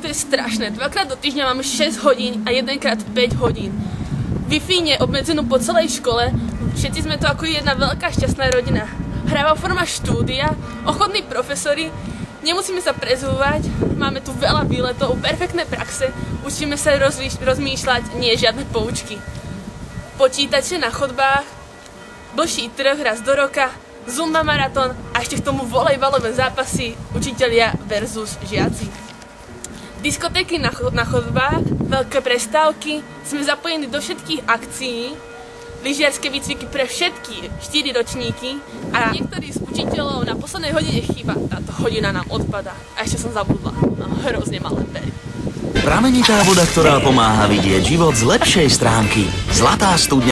je strašné. Dvakrát do týždňa máme 6 hodín a jedenkrát 5 hodín. Wi-Fi je obmedzenú po celej škole, všetci sme to ako jedna veľká šťastná rodina. Hravá forma štúdia, ochotní profesori, nemusíme sa prezúvať, máme tu veľa výletov, perfektné praxe, učíme sa rozmýšľať, nie žiadne poučky. Počítače na chodbách, dlhší trh raz do roka, zumba maratón a ešte k tomu volejbalové zápasy učitelia versus žiaci. Diskotéky na chodbách, veľké prestávky, sme zapojení do všetkých akcií, lyžiarske výcviky pre všetky 4 ročníky a niektorí z učiteľov na poslednej hodine chýba. Táto hodina nám odpadá. A ešte som zabudla. Mám hrozne malé pery. Pramenitá voda, ktorá pomáha vidieť život z lepšej stránky. Zlatá studňa.